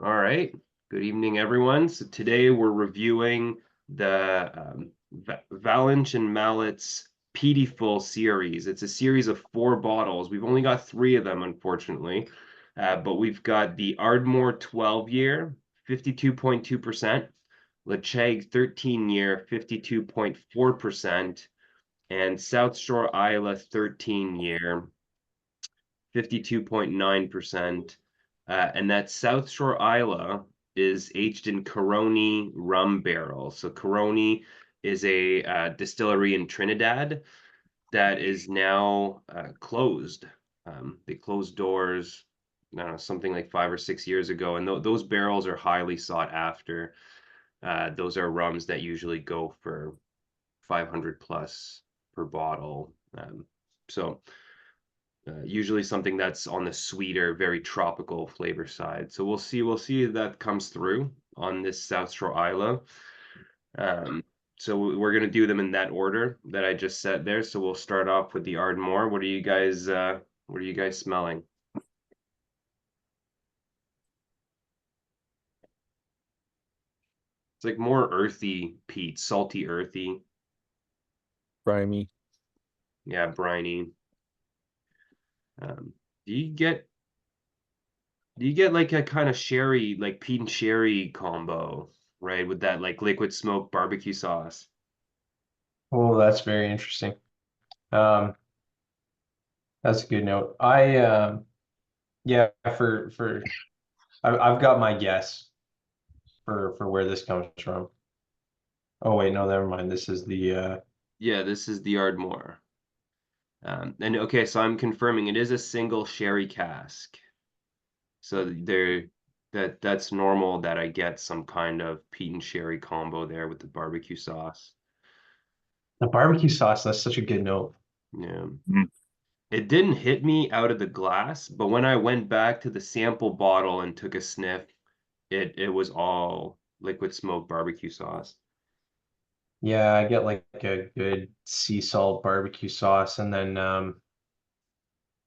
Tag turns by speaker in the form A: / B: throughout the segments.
A: All right. Good evening, everyone. So today we're reviewing the Valinch and Mallet's Peatiful series. It's a series of 4 bottles. We've only got 3 of them, unfortunately. But we've got the Ardmore 12-year, 52.2%, Ledaig 13-year, 52.4%, and South Shore Isla 13-year, 52.9%. And that South Shore Isla is aged in Caroni rum barrel. So Caroni is a distillery in Trinidad that is now closed. They closed doors, I don't know, something like 5 or 6 years ago, and those barrels are highly sought after. Those are rums that usually go for 500 plus per bottle. So usually something that's on the sweeter, very tropical flavor side. So we'll see if that comes through on this South Shore Isla. So we're gonna do them in that order that I just said there. So we'll start off with the Ardmore. What are you guys smelling? It's like more earthy peat, salty earthy.
B: Grimy.
A: Yeah, briny. Do you get like a kind of sherry, like peat and sherry combo, right? With that like liquid smoke barbecue sauce.
C: Oh, that's very interesting. Um, that's a good note. Yeah, I've got my guess for where this comes from. Oh wait, no, never mind. This is the
A: Yeah, this is the Ardmore. And okay, so I'm confirming it is a single sherry cask. So that's normal that I get some kind of peat and sherry combo there with the barbecue sauce.
C: the barbecue sauce. That's such a good note.
A: Yeah.
B: Mm.
A: It didn't hit me out of the glass, but when I went back to the sample bottle and took a sniff, it was all liquid smoke barbecue sauce.
C: Yeah, I get like a good sea salt barbecue sauce, and then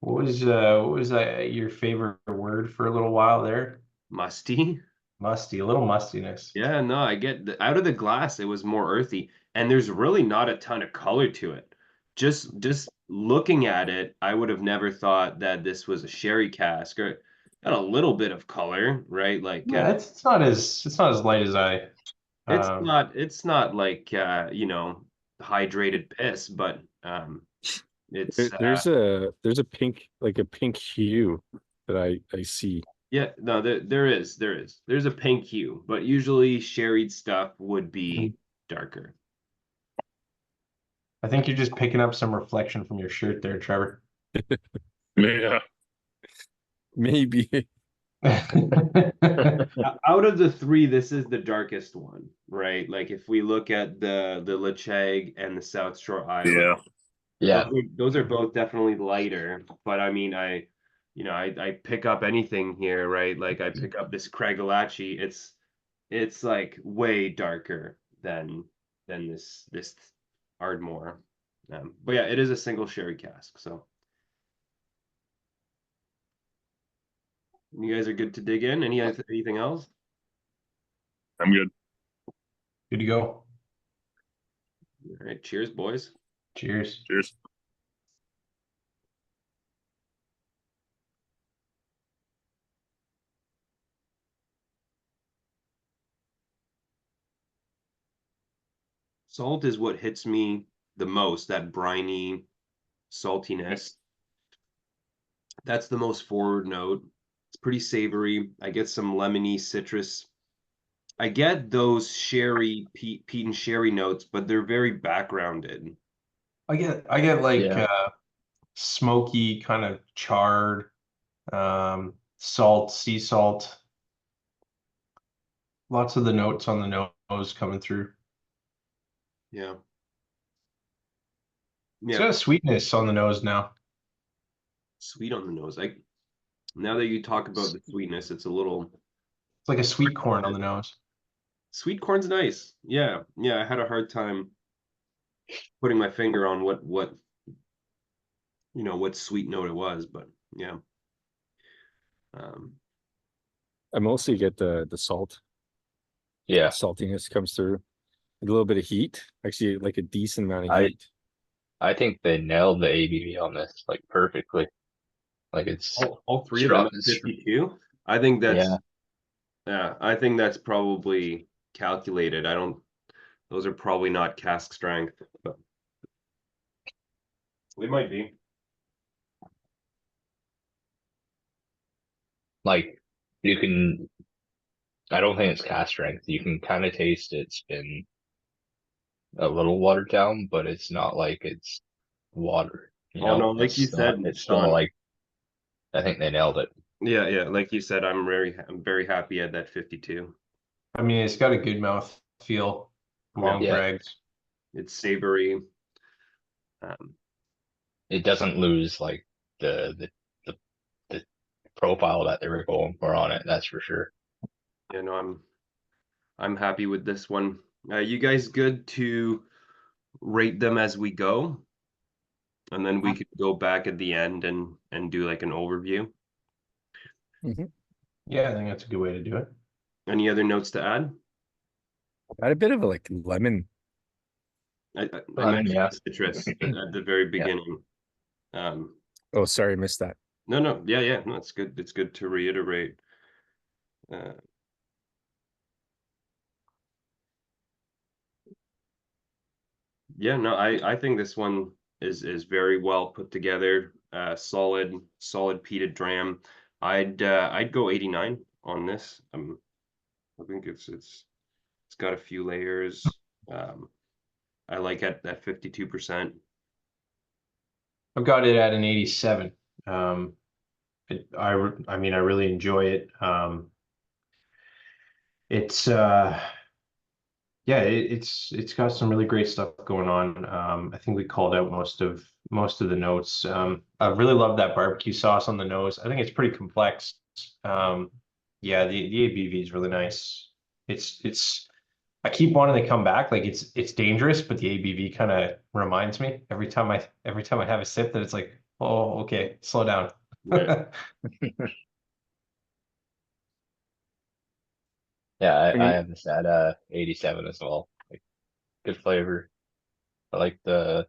C: what was that your favorite word for a little while there?
A: Musty?
C: Musty, a little mustiness.
A: Yeah, no, I get out of the glass it was more earthy and there's really not a ton of color to it. Just looking at it, I would have never thought that this was a sherry cask or got a little bit of color, right? Like
C: Yeah, it's not as light as I
A: it's
C: um
A: not like hydrated piss, but it's
B: There's a pink, like a pink hue that I see.
A: yeah, no, there's a pink hue, but usually sherried stuff would be darker.
C: I think you're just picking up some reflection from your shirt there, Trevor.
B: Yeah, maybe.
A: Out of the 3, this is the darkest one, right? Like if we look at the Ledaig and the South Shore Island,
B: Yeah.
C: Yeah.
A: those are both definitely lighter. But I mean, I pick up anything here, right? Like I pick up this Craigilachi. It's like way darker than this Ardmore. But yeah, it is a single sherry cask. So you guys are good to dig in. Anything else?
B: I'm good.
C: Good to go.
A: All right, cheers, boys.
C: Cheers.
B: Cheers.
A: Salt is what hits me the most, that briny saltiness. That's the most forward note. It's pretty savory. I get some lemony citrus. I get those sherry, peat and sherry notes, but they're very backgrounded.
C: I get like
B: Yeah.
C: smoky, kind of charred, salt, sea salt. Lots of the notes on the nose coming through.
A: Yeah.
C: It's
A: Yeah.
C: got a sweetness on the nose now.
A: Sweet on the nose. Like now that you talk about the sweetness, it's a little
C: It's like a sweet corn on the nose.
A: sweet corn's nice. Yeah. Yeah. I had a hard time putting my finger on what sweet note it was, but yeah. Um,
B: I mostly get the salt.
D: Yeah,
B: Saltiness comes through. A little bit of heat. Actually, like a decent amount of
D: I
B: heat.
D: I think they nailed the ABV on this like perfectly. Like it's
A: All three of them
D: strong.
A: at 52. I think that's
D: Yeah,
A: yeah, I think that's probably calculated. I don't those are probably not cask strength, but they might be.
D: like you can. I don't think it's cast strength. You can kind of taste it's been a little watered down, but it's not like it's water. You
A: Oh
D: know,
A: no, like you said,
D: it's still
A: Sean.
D: like I think they nailed it.
A: Yeah, yeah, like you said, I'm very happy at that 52.
C: I mean, it's got a good mouth feel,
A: Yeah,
C: long
D: Yeah,
C: dregs.
A: it's savory. Um,
D: it doesn't lose like the the profile that they were going for on it. That's for sure.
A: you know, I'm happy with this one. You guys good to rate them as we go? And then we could go back at the end and do like an overview.
C: Yeah, I think that's a good way to do it.
A: Any other notes to add?
B: Got a bit of a like lemon.
A: I
D: Lemon,
A: mentioned
D: yeah.
A: citrus at the very
D: Yeah.
A: beginning. Um,
B: Oh, sorry, missed that.
A: no, yeah, yeah, no, it's good. It's good to reiterate. Uh, yeah, no, I think this one is very well put together. Solid peated dram. I'd go 89 on this. I think it's got a few layers. Um, I like it at 52%.
C: I've got it at an 87. I mean, I really enjoy it. It's yeah, it's got some really great stuff going on. I think we called out most of the notes. I really love that barbecue sauce on the nose. I think it's pretty complex. Yeah, the ABV is really nice. It's I keep wanting to come back. Like it's dangerous, but the ABV kind of reminds me every time I have a sip that it's like, oh, okay, slow down.
A: Yeah.
D: Yeah,
B: I
D: I
B: mean,
D: have this at 87 as well. Like good flavor. I like the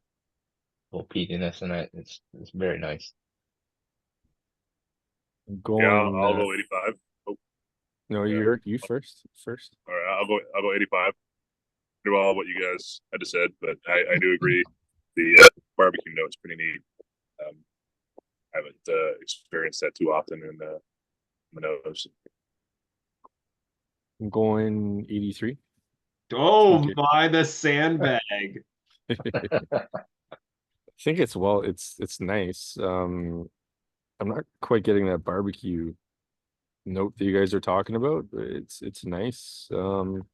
D: little peatiness in it. It's very nice.
B: I'm
E: Yeah,
B: going.
E: I'll go 85. Oh,
B: No,
E: yeah.
B: you first. First.
E: All right, I'll go 85. Pretty well what you guys had just said, but I do agree. The barbecue note's pretty neat. Um, I haven't experienced that too often in the nose.
B: I'm going 83.
A: Oh
B: Okay.
A: my, the sandbag.
B: I think it's it's nice. I'm not quite getting that barbecue note that you guys are talking about, but it's nice.
C: To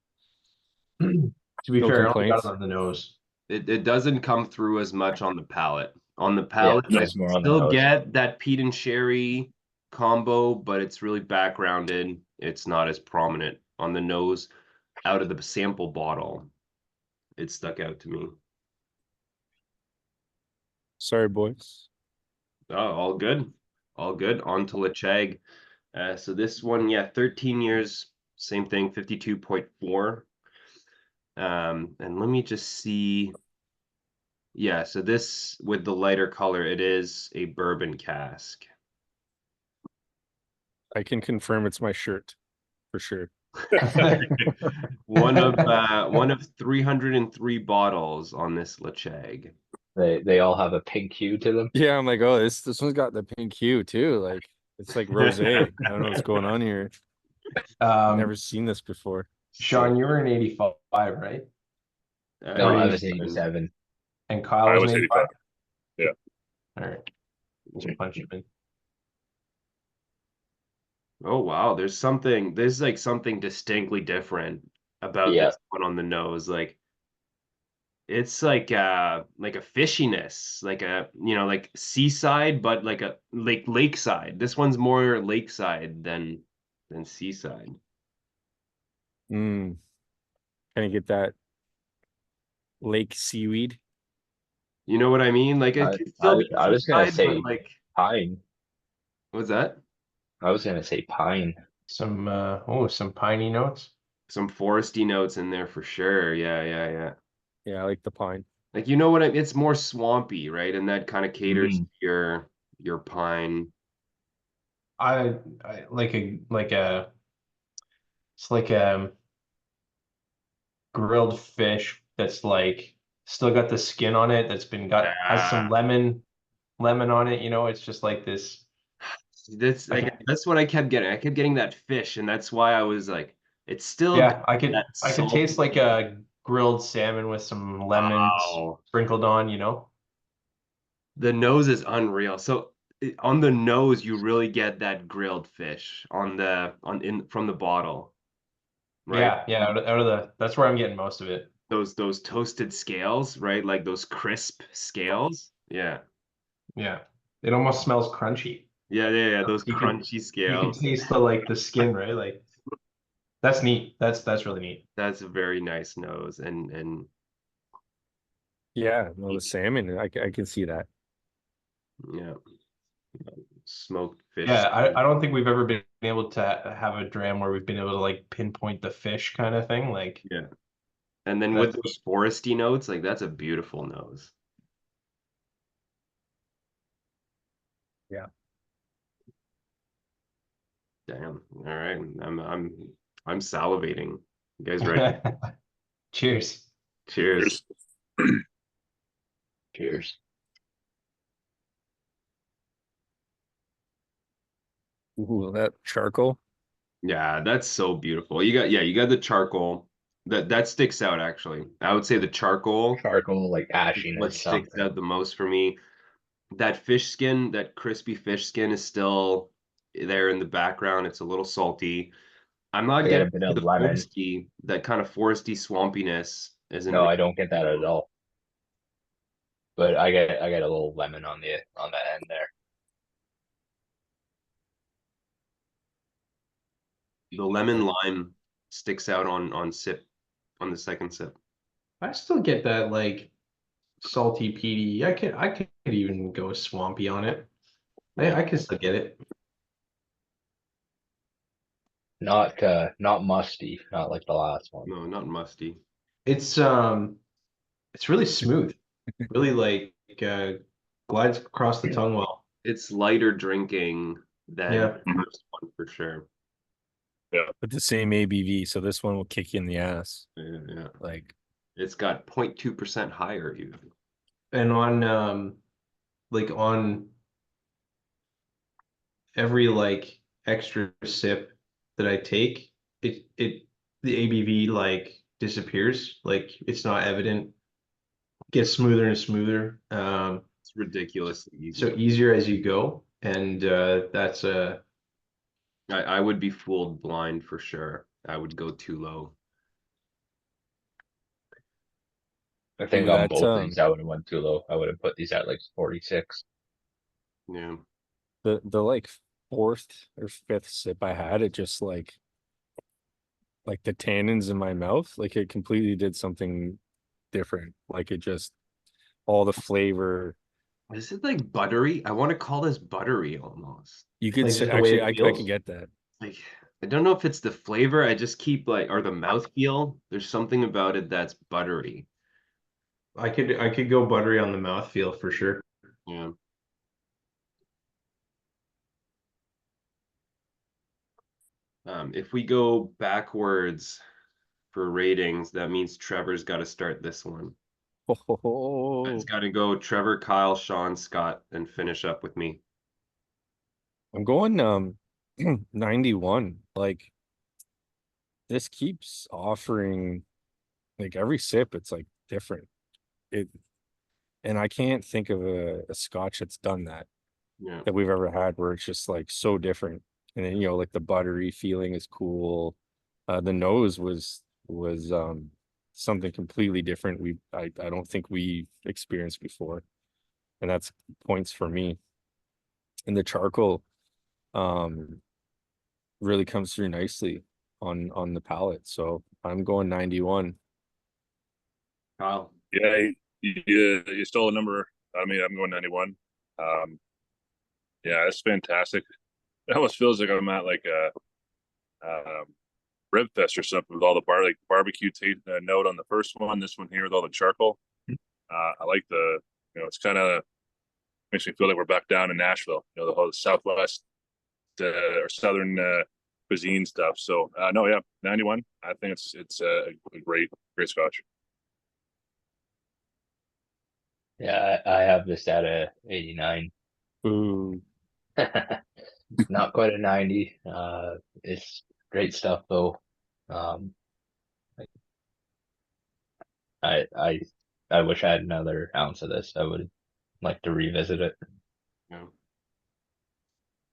C: be
B: No
C: fair, I only got it
B: complaints.
C: on the nose.
A: It doesn't come through as much on the palate. On the
D: Yeah,
A: palate, you
D: it's more on the
A: still
D: nose.
A: get that peat and sherry combo, but it's really backgrounded. It's not as prominent on the nose. Out of the sample bottle, it stuck out to me.
B: Sorry, boys.
A: Oh, all good. All good. On to Ledaig. So this one, yeah, 13 years, same thing, 52.4. And let me just see. Yeah, so this with the lighter color, it is a bourbon cask.
B: I can confirm it's my shirt for sure.
A: One of 303 bottles on this Ledaig.
D: They all have a pink hue to them.
B: Yeah, I'm like, oh, this one's got the pink hue too. Like it's like rosé. I don't know what's going on here. I've never seen this before.
C: Sean, you were an 85, right?
D: No, I was
A: 87.
D: 87.
C: And Kyle
E: I
C: was
E: was
C: an
E: 85.
C: 85.
E: Yeah.
C: All right. We'll punch him in.
A: Oh wow, there's like something distinctly different about
D: Yeah,
A: this one on the nose. It's like a fishiness, like a like seaside, but like a lakeside. This one's more lakeside than seaside.
B: Mm. Kind of get that lake seaweed.
A: You know what I mean? Like it could still be
D: I was gonna
A: seaside, but
D: say
A: like
D: pine.
A: what's that?
D: I was gonna say pine.
C: some piney notes.
A: Some foresty notes in there for sure. Yeah.
B: Yeah, I like the pine.
A: Like you know what it's more swampy, right? And that kind of caters
D: Mm.
A: to your pine.
C: I it's like a grilled fish that's like still got the skin on it that's been got has some
A: Yeah.
C: lemon on it, you know, it's just like this.
A: That's
C: I
A: like
C: can,
A: that's what I kept getting. I kept getting that fish, and that's why I was like, it's still got
C: yeah,
A: that
C: I could taste like
A: salty.
C: a grilled salmon with some lemons
A: Wow.
C: sprinkled on, you know.
A: The nose is unreal. So on the nose, you really get that grilled fish on the on in from the bottle, right?
C: Yeah, out of the that's where I'm getting most of it.
A: Those toasted scales, right? Like those crisp scales. Yeah.
C: Yeah. It almost smells crunchy.
A: Yeah. Those
C: You can
A: crunchy
C: you can
A: scales.
C: taste the like the skin, right? Like that's neat. That's really neat.
A: That's a very nice nose, and
B: Yeah, no, the salmon, I can see that.
A: yeah, smoked fish
C: Yeah, I
A: skin.
C: don't think we've ever been able to have a dram where we've been able to like pinpoint the fish kind of thing. Like
A: Yeah. And then with
C: that's
A: those foresty notes, like that's a beautiful nose.
B: Yeah.
A: Damn. All right. I'm salivating. You guys ready?
C: cheers.
A: Cheers.
E: Cheers.
D: Cheers.
B: Ooh, that charcoal.
A: Yeah, that's so beautiful. You got the charcoal. That sticks out actually. I would say the charcoal
D: Charcoal, like
A: is what
D: ashiness,
A: sticks
D: something.
A: out the most for me. That fish skin, that crispy fish skin is still there in the background. It's a little salty. I'm not
D: I get a
A: getting
D: bit
A: to
D: of
A: the
D: lemon.
A: foresty, that kind of foresty swampiness isn't
D: No,
A: really.
D: I don't get that at all. But I get a little lemon on the end there.
A: The lemon lime sticks out on sip on the second sip.
C: I still get that like salty peaty. I could even go swampy on it.
A: Yeah.
C: I can still get it.
D: Not musty, not like the last one.
A: No, not musty.
C: It's it's really smooth. Really like glides across the tongue well.
A: It's lighter drinking than
C: Yeah.
A: the first one for sure.
B: With the same ABV, so this one will kick you in the ass.
A: Yeah.
B: Like,
A: It's got 0.2% higher even.
C: And on like on every like extra sip that I take, it the ABV like disappears. Like it's not evident. Gets smoother and smoother.
A: It's ridiculously
C: So
A: easy.
C: easier as you go. And that's
A: I would be fooled blind for sure. I would go too low.
D: I think
B: ooh,
D: on
B: that
D: both of these I would have went too low. I would have put these at like 46.
A: Yeah.
B: the like fourth or fifth sip I had, it just like the tannins in my mouth, like it completely did something different. Like it just all the flavor.
A: Is it like buttery? I want to call this buttery almost.
B: You could
C: like
B: say
C: just the way
B: actually
C: it
B: I can
C: feels.
B: get that.
A: Like I don't know if it's the flavor. I just keep like or the mouthfeel. There's something about it that's buttery.
C: I could go buttery on the mouthfeel for sure.
A: Yeah. If we go backwards for ratings, that means Trevor's got to start this one. It's
B: Oh,
A: got to go Trevor, Kyle, Sean, Scott, and finish up with me.
B: I'm going 91. Like this keeps offering like every sip, it's like different. It and I can't think of a scotch that's done
A: Yeah.
B: that we've ever had where it's just like so different. And then like the buttery feeling is cool. The nose was something completely different. I don't think we experienced before. And that's points for me. And the charcoal um really comes through nicely on the palate. So I'm going 91.
A: Kyle.
E: Yeah, you stole a number. I mean, I'm going 91. Yeah, it's fantastic. It almost feels like I'm at like rib fest or something with all the barbecue note on the first one. This one here with all the charcoal. I like it's kind of makes me feel like we're back down in Nashville. The whole Southwest or Southern cuisine stuff. So no, yeah, 91. I think it's a great Scotch.
D: Yeah, I have this at a 89.
B: Ooh,
D: Not quite a 90. It's great stuff though. I wish I had another ounce of this. I would like to revisit it.
A: Yeah.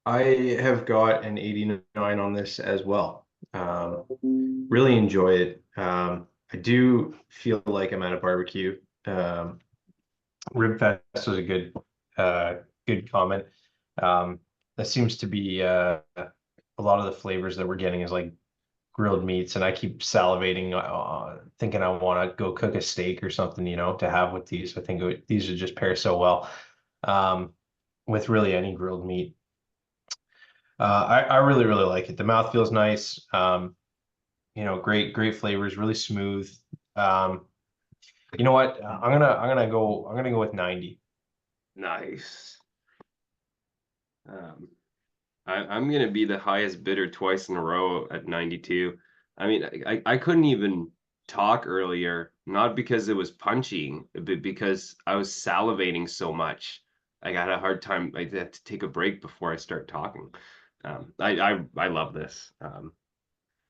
C: I have got an 89 on this as well. Really enjoy it. I do feel like I'm at a barbecue. Rib Fest was a good comment. That seems to be a lot of the flavors that we're getting is like grilled meats, and I keep salivating, thinking I want to go cook a steak or something, to have with these. I think these would just pair so well with really any grilled meat. I really like it. The mouth feels nice. Great flavors, really smooth. You know what? I'm gonna go with 90.
A: Nice. I'm gonna be the highest bidder twice in a row at 92. I mean, I couldn't even talk earlier, not because it was punchy, but because I was salivating so much. I got a hard time. I had to take a break before I start talking. I love this.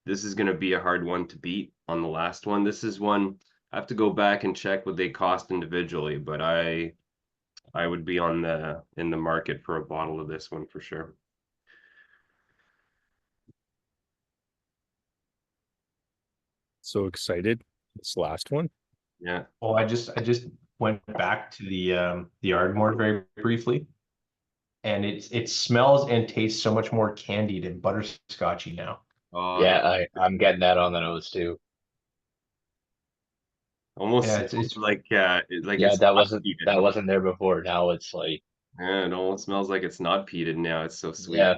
A: This is gonna be a hard one to beat on the last one. This is one I have to go back and check what they cost individually, but I would be in the market for a bottle of this one for sure.
B: so excited. This last one.
A: Yeah.
C: Oh, I just went back to the Ardmore very briefly, and it smells and tastes so much more candied and butterscotchy now.
D: Yeah, I'm getting that on the nose too.
A: Almost
C: Yeah, it's
A: like
D: Yeah,
A: it's
D: that
A: not
D: that
A: peated.
D: wasn't there before. Now it's like,
A: Yeah, it almost smells like it's not peated now. It's so sweet.
D: yeah,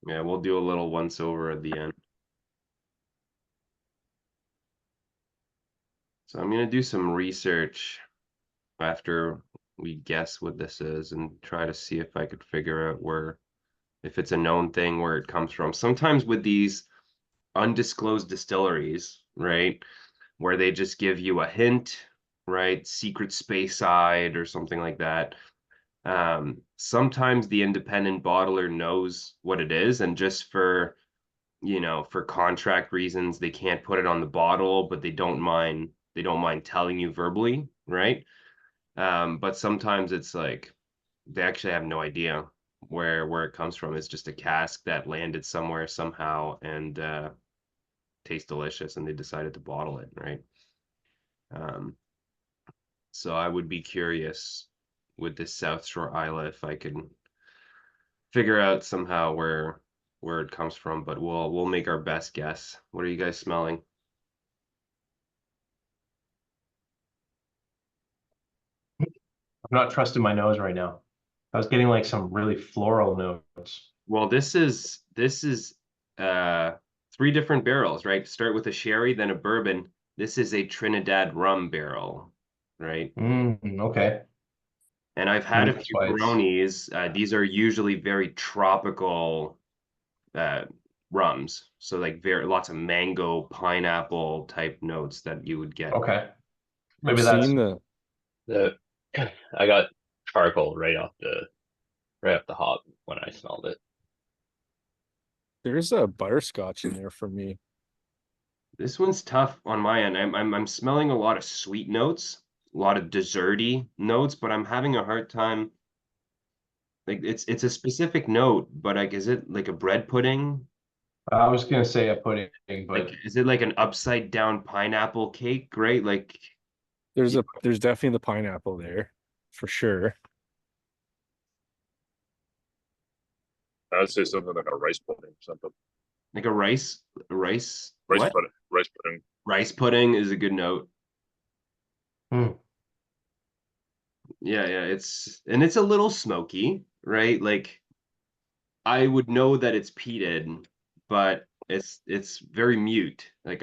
A: Yeah, we'll do a little once over at the end. So I'm gonna do some research after we guess what this is and try to see if I could figure out if it's a known thing where it comes from. Sometimes with these undisclosed distilleries, right, where they just give you a hint, right, secret space side or something like that. Sometimes the independent bottler knows what it is, and just for contract reasons, they can't put it on the bottle, but they don't mind telling you verbally, right? But sometimes it's like they actually have no idea where it comes from. It's just a cask that landed somewhere somehow and tastes delicious, and they decided to bottle it, right? Um, so I would be curious with this South Shore Isla if I can figure out somehow where it comes from, but we'll make our best guess. What are you guys smelling?
C: I'm not trusting my nose right now. I was getting like some really floral notes.
A: Well, this is three different barrels, right? Start with a sherry, then a bourbon. This is a Trinidad rum barrel, right?
C: Okay.
A: And I've had
C: Maybe
A: a
C: that's
A: few
C: why it's
A: Peronis. These are usually very tropical rums, so like very lots of mango, pineapple type notes that you would get.
C: okay.
B: I've
C: Maybe that's
B: seen the
D: the I got charcoal right off the hop when I smelled it.
B: there's a butterscotch in there for me.
A: This one's tough on my end. I'm smelling a lot of sweet notes, a lot of desserty notes, but I'm having a hard time. Like it's a specific note, but like is it like a bread pudding?
C: I was gonna say a pudding,
A: Like
C: but
A: is it like an upside down pineapple cake, right? Like
B: There's definitely the pineapple there for sure.
E: I would say something like a rice pudding or something.
A: like a rice
E: Rice
A: what?
E: pudding. Rice pudding.
A: Rice pudding is a good note.
C: hmm,
A: Yeah, it's a little smoky, right? Like I would know that it's peated, but it's very mute. Like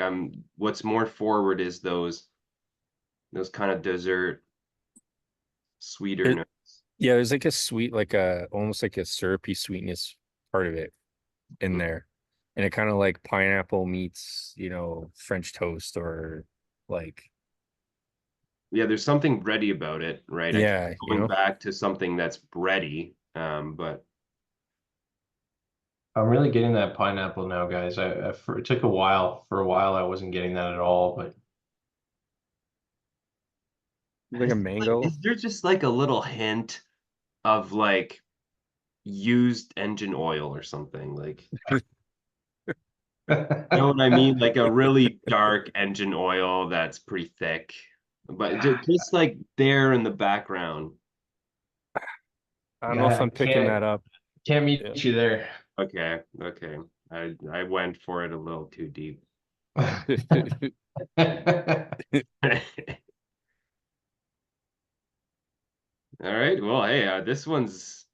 A: what's more forward is those kind of dessert sweeter
B: It-
A: notes.
B: Yeah, there's like a sweet, like a almost like a syrupy sweetness part of it in there. And it kind of like pineapple meets, French toast or like,
A: Yeah, there's something bready about it, right? I keep
B: yeah,
A: going back to something that's bready, but
C: I'm really getting that pineapple now, guys. It took a while. For a while, I wasn't getting that at all, but
B: like a mango.
A: is there just like a little hint of like used engine oil or something? Like, you know what I mean? Like a really dark engine oil that's pretty thick, but just like there in the background.
B: I don't know if I'm picking that up.
C: Can't meet
B: Yeah.
C: you there.
A: Okay, okay. I went for it a little too deep. All right. Well, hey, this one's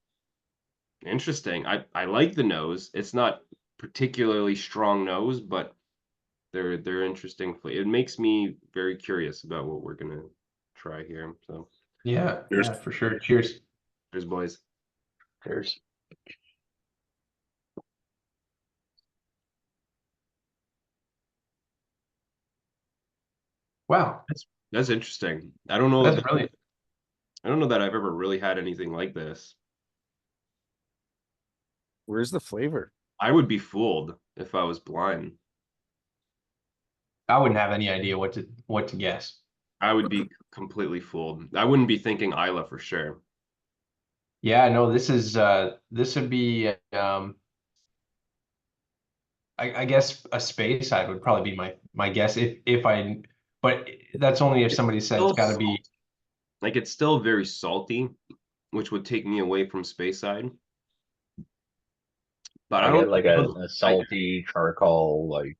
A: interesting. I like the nose. It's not particularly strong nose, but they're interesting. It makes me very curious about what we're gonna try here. So
C: Yeah,
E: Cheers.
C: yeah, for sure. Cheers.
A: cheers, boys.
D: Cheers.
C: Wow,
A: That's interesting. I don't know.
C: that's brilliant.
A: I don't know that I've ever really had anything like this.
B: Where's the flavor?
A: I would be fooled if I was blind.
C: I wouldn't have any idea what to guess.
A: I would be completely fooled. I wouldn't be thinking Isla for sure.
C: Yeah, no, this would be I guess a space side would probably be my guess if I, but that's only if somebody said it's got to be.
A: Like it's still very salty, which would take me away from Speyside. But I
D: I
A: don't
D: get like
A: know.
D: a salty charcoal, like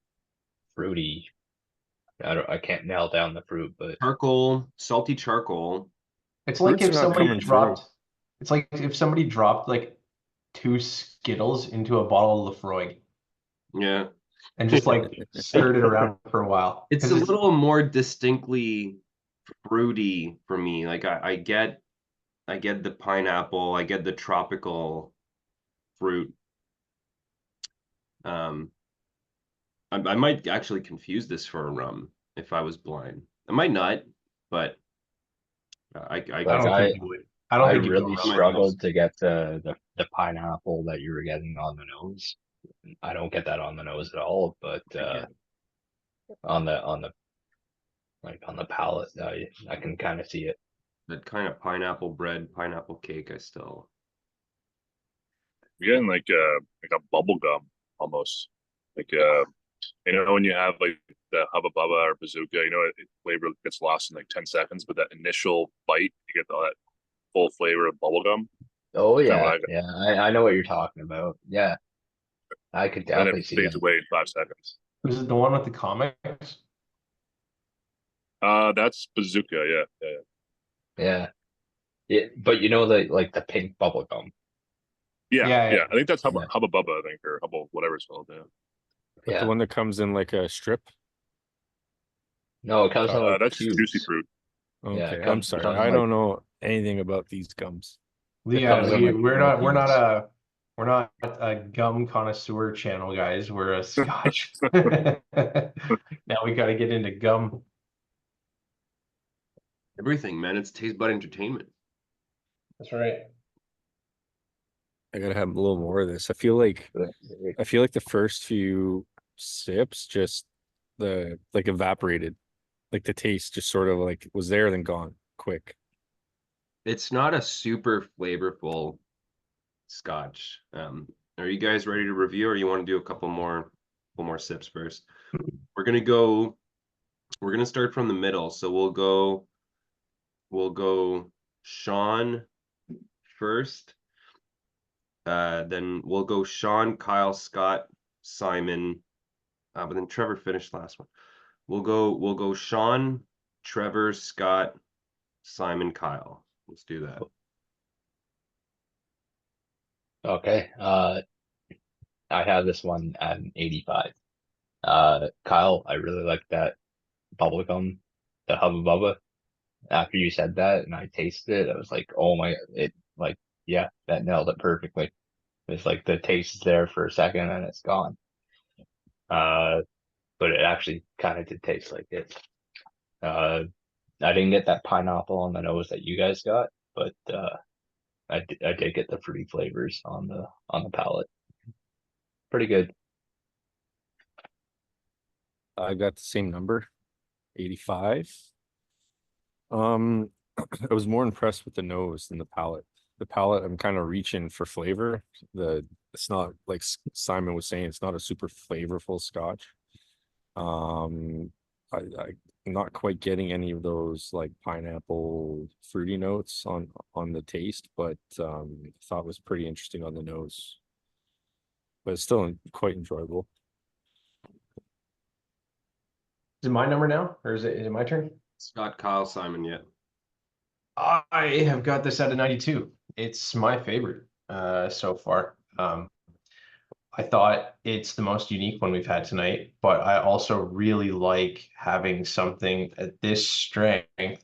D: fruity. I can't nail down the fruit, but
A: Charcoal, salty charcoal.
C: It's like
B: Fruit's
C: if
B: not
C: somebody
B: coming through.
C: dropped. It's like if somebody dropped like 2 Skittles into a bottle of Lefroy
A: Yeah.
C: and just like stirred it around for a while.
A: It's
C: 'Cause
A: a little more distinctly fruity for me. Like I get the pineapple, I get the tropical fruit. Um I might actually confuse this for a rum if I was blind. I might not, but I
C: I
D: like
C: don't think you would. I don't
D: I
C: think you'd go
D: really
C: around.
D: struggled to get the pineapple that you were getting on the nose. I don't get that on the nose at all, but on the like on the palate, I can kind of see it.
A: that kind of pineapple bread, pineapple cake, I still.
E: You're getting like a bubble gum almost. Like when you have like the Hubba Bubba or Bazooka, flavor gets lost in like 10 seconds, but that initial bite, you get all that full flavor of bubble gum.
D: Oh
E: Kinda
D: yeah,
E: what I got.
D: yeah. I know what you're talking about. Yeah, I could
E: Then it
D: definitely see
E: fades
D: that.
E: away in 5 seconds.
C: Is it the one with the comics?
E: That's Bazooka, yeah, yeah.
D: Yeah, yeah. But the pink bubble gum.
E: Yeah. I think that's
D: Yeah.
E: Hubba Bubba, I think, or Hubba, whatever it's called. Yeah.
B: But
D: Yeah.
B: the one that comes in like a strip.
D: No, it comes in like
E: That's
D: cubes.
E: juicy fruit.
B: Okay,
D: it
B: I'm
D: comes
B: sorry.
D: in,
B: I
D: like-
B: don't know anything about these gums.
C: Yeah,
D: comes in, like,
C: we're not a gum connoisseur channel, guys. We're a Scotch. Now we got to get into gum.
A: Everything, man. It's taste bud entertainment.
C: That's right.
B: I gotta have a little more of this. I feel like the first few sips just evaporated. Like the taste just sort of like was there then gone quick.
A: It's not a super flavorful scotch. Are you guys ready to review, or you want to do a couple more sips first? We're gonna start from the middle. So we'll go Sean first. Then we'll go Sean, Kyle, Scott, Simon. But then Trevor finished last one. We'll go Sean, Trevor, Scott, Simon, Kyle. Let's do that.
D: Okay. I have this one at an 85. Kyle, I really like that bubblegum, the Hubba Bubba. After you said that and I tasted it, I was like, oh my, it like, yeah, that nailed it perfectly. It's like the taste is there for a second and it's gone. But it actually kind of did taste like it. I didn't get that pineapple on the nose that you guys got, but I did get the fruity flavors on the palate. Pretty good.
B: I got the same number, 85. I was more impressed with the nose than the palate. The palate, I'm kind of reaching for flavor. It's not like Simon was saying, it's not a super flavorful scotch. I'm not quite getting any of those like pineapple fruity notes on the taste, but thought it was pretty interesting on the nose. But it's still quite enjoyable.
C: Is it my number now, or is it my turn?
A: Scott, Kyle, Simon, yet.
C: I have got this at a 92. It's my favorite so far. I thought it's the most unique one we've had tonight, but I also really like having something at this strength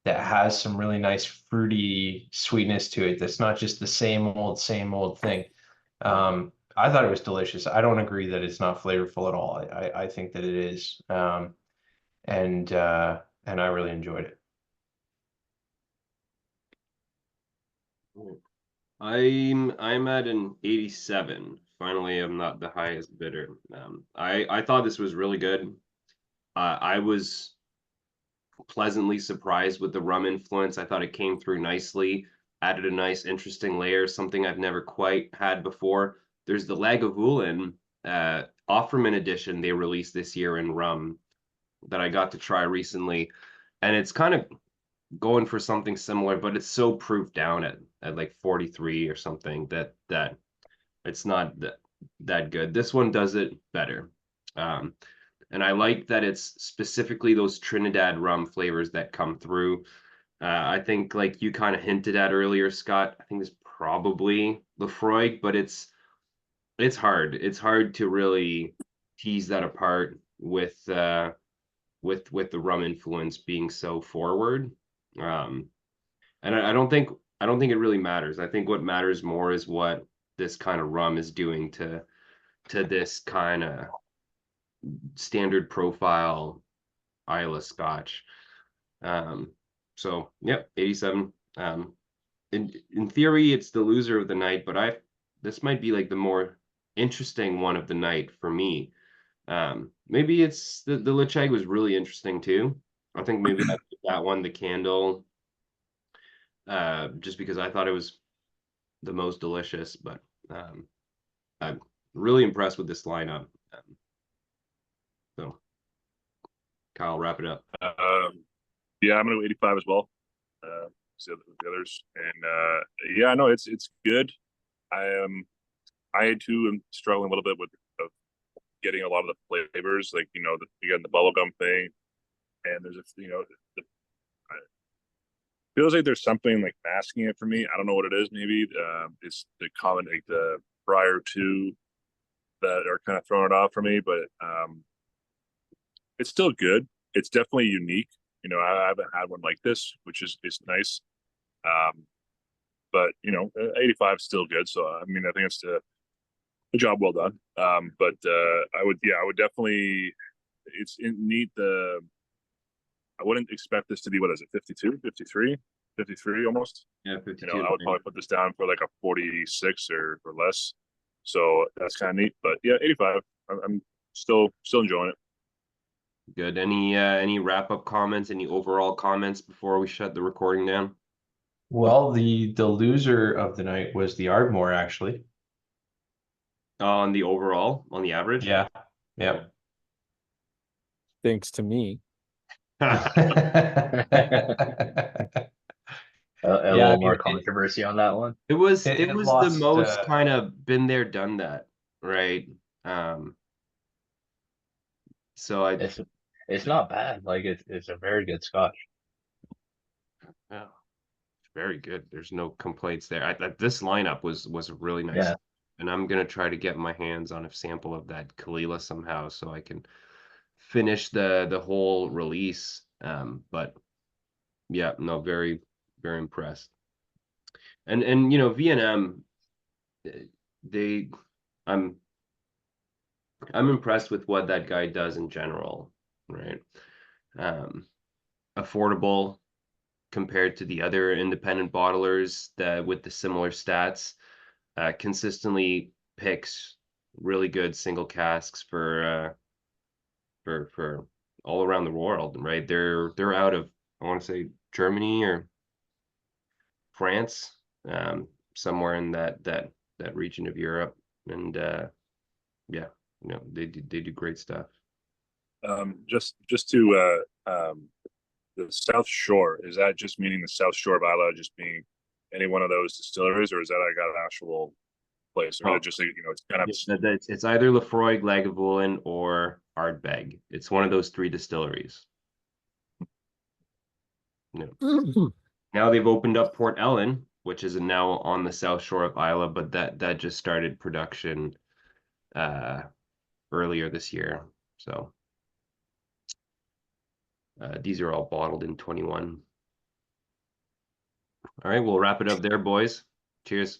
C: that has some really nice fruity sweetness to it. That's not just the same old thing. I thought it was delicious. I don't agree that it's not flavorful at all. I think that it is. And I really enjoyed it.
A: I'm at an 87. Finally, I'm not the highest bidder. I thought this was really good. I was pleasantly surprised with the rum influence. I thought it came through nicely, added a nice, interesting layer, something I've never quite had before. There's the Lagavulin Offerman edition they released this year in rum that I got to try recently, and it's kind of going for something similar, but it's so proof down at like 43 or something that it's not that good. This one does it better. And I like that it's specifically those Trinidad rum flavors that come through. I think like you kind of hinted at earlier, Scott, I think it's probably Lefroy, but it's hard. It's hard to really tease that apart with the rum influence being so forward. And I don't think it really matters. I think what matters more is what this kind of rum is doing to this kind of standard profile Islay Scotch. So yep, 87. In theory, it's the loser of the night, but this might be like the more interesting one of the night for me. Maybe it's the Ledaig was really interesting too. I think maybe that one, the candle, just because I thought it was the most delicious, but I'm really impressed with this lineup. So Kyle, wrap it up.
E: Yeah, I'm gonna go 85 as well. So the others, and yeah, no, it's good. I too am struggling a little bit with getting a lot of the flavors, like again the bubblegum thing, and there's feels like there's something like masking it for me. I don't know what it is. Maybe it's the common like the prior two that are kind of throwing it off for me, but it's still good. It's definitely unique. I haven't had one like this, which is nice. But 85 is still good. So I mean, I think it's the job well done. But I would definitely. It's neat. I wouldn't expect this to be, what is it, 52, 53, 53 almost.
A: Yeah, 52.
E: I would probably put this down for like a 46 or less. So that's kind of neat. But yeah, 85. I'm still enjoying it.
A: Good. Any wrap up comments? Any overall comments before we shut the recording down?
C: Well, the loser of the night was the Ardmore, actually.
A: On the overall, on the average?
C: Yeah. Yep.
B: Thanks to me.
D: A little more controversy on that one.
A: It was
C: lost,
A: the most kind of been there, done that, right? So
D: It's not bad. Like it's a very good scotch.
A: Yeah, very good. There's no complaints there. This lineup was really nice.
D: Yeah.
A: and I'm gonna try to get my hands on a sample of that Kalila somehow so I can finish the whole release. But yeah, no, very impressed. And you know, VNM, they, I'm impressed with what that guy does in general, right? Affordable compared to the other independent bottlers that with the similar stats, consistently picks really good single casks for all around the world, right? They're out of, I want to say, Germany or France, somewhere in that region of Europe, and yeah, you know, they do great stuff.
E: Just to the South Shore, is that just meaning the South Shore of Islay just being any one of those distilleries, or is that I got an actual place, or is it just, you know, it's kind of
A: It's either Lefroy, Lagavulin, or Ardbeg. It's one of those three distilleries. No. Now they've opened up Port Ellen, which is now on the South Shore of Islay, but that just started production earlier this year. So these are all bottled in 21. All right, we'll wrap it up there, boys. Cheers.